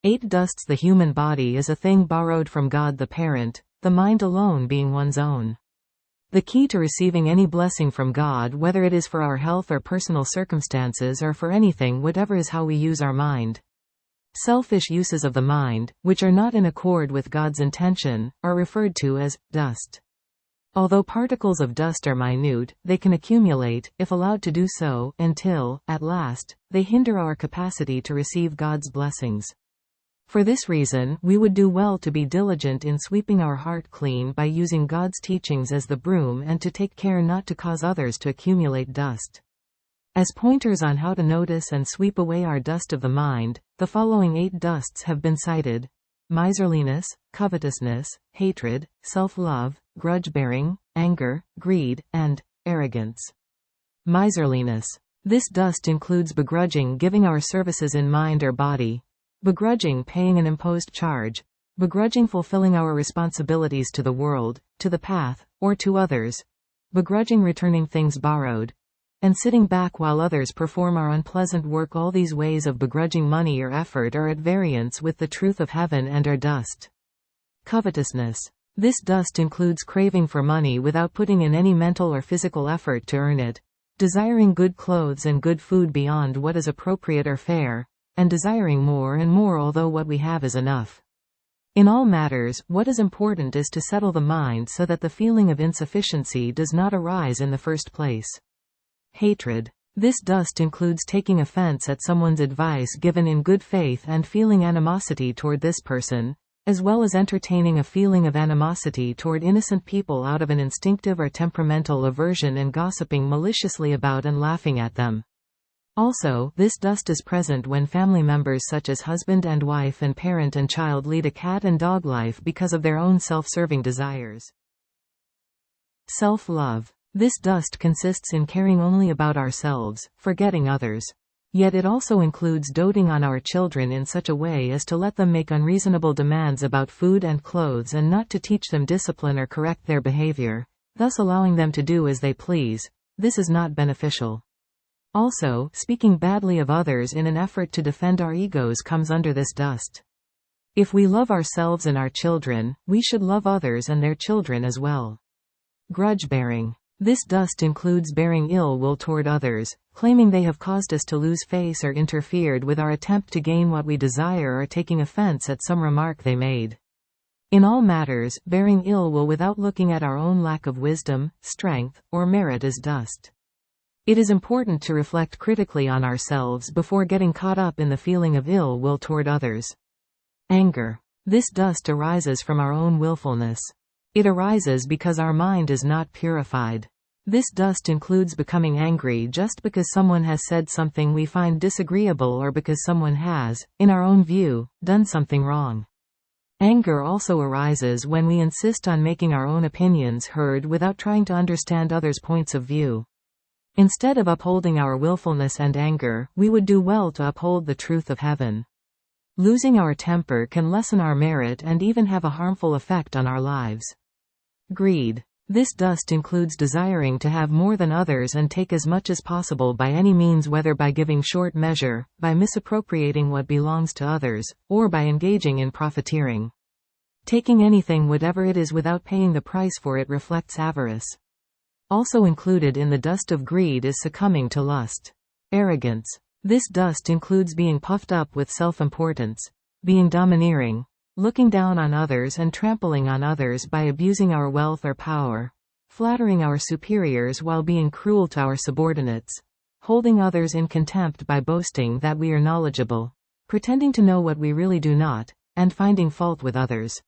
8 dusts. The human body is a thing borrowed from God the Parent, the mind alone being one's own. The key to receiving any blessing from God, whether it is for our health or personal circumstances or for anything whatever, is how we use our mind. Selfish uses of the mind, which are not in accord with God's intention, are referred to as dust. Although particles of dust are minute, they can accumulate, if allowed to do so, until, at last, they hinder our capacity to receive God's blessings. For this reason, we would do well to be diligent in sweeping our heart clean by using God's teachings as the broom, and to take care not to cause others to accumulate dust. As pointers on how to notice and sweep away our dust of the mind, the following 8 dusts have been cited: miserliness, covetousness, hatred, self-love, grudge-bearing, anger, greed, and arrogance. Miserliness. This dust includes begrudging giving our services in mind or body, begrudging paying an imposed charge, begrudging fulfilling our responsibilities to the world, to the path, or to others, begrudging returning things borrowed, and sitting back while others perform our unpleasant work. All these ways of begrudging money or effort are at variance with the truth of heaven and are dust. Covetousness. This dust includes craving for money without putting in any mental or physical effort to earn it, desiring good clothes and good food beyond what is appropriate or fair, and desiring more and more although what we have is enough. In all matters, what is important is to settle the mind so that the feeling of insufficiency does not arise in the first place. Hatred. This dust includes taking offense at someone's advice given in good faith and feeling animosity toward this person, as well as entertaining a feeling of animosity toward innocent people out of an instinctive or temperamental aversion, and gossiping maliciously about and laughing at them. Also, this dust is present when family members such as husband and wife and parent and child lead a cat and dog life because of their own self-serving desires. Self-love. This dust consists in caring only about ourselves, forgetting others. Yet it also includes doting on our children in such a way as to let them make unreasonable demands about food and clothes and not to teach them discipline or correct their behavior, thus allowing them to do as they please. This is not beneficial. Also, speaking badly of others in an effort to defend our egos comes under this dust. If we love ourselves and our children, we should love others and their children as well. Grudge-bearing. This dust includes bearing ill will toward others, claiming they have caused us to lose face or interfered with our attempt to gain what we desire, or taking offense at some remark they made. In all matters, bearing ill will without looking at our own lack of wisdom, strength, or merit is dust. It is important to reflect critically on ourselves before getting caught up in the feeling of ill will toward others. Anger. This dust arises from our own willfulness. It arises because our mind is not purified. This dust includes becoming angry just because someone has said something we find disagreeable, or because someone has, in our own view, done something wrong. Anger also arises when we insist on making our own opinions heard without trying to understand others' points of view. Instead of upholding our willfulness and anger, we would do well to uphold the truth of heaven. Losing our temper can lessen our merit and even have a harmful effect on our lives. Greed. This dust includes desiring to have more than others and take as much as possible by any means, whether by giving short measure, by misappropriating what belongs to others, or by engaging in profiteering. Taking anything whatever it is without paying the price for it reflects avarice. Also included in the dust of greed is succumbing to lust. Arrogance. This dust includes being puffed up with self-importance, being domineering, looking down on others and trampling on others by abusing our wealth or power, flattering our superiors while being cruel to our subordinates, holding others in contempt by boasting that we are knowledgeable, pretending to know what we really do not, and finding fault with others.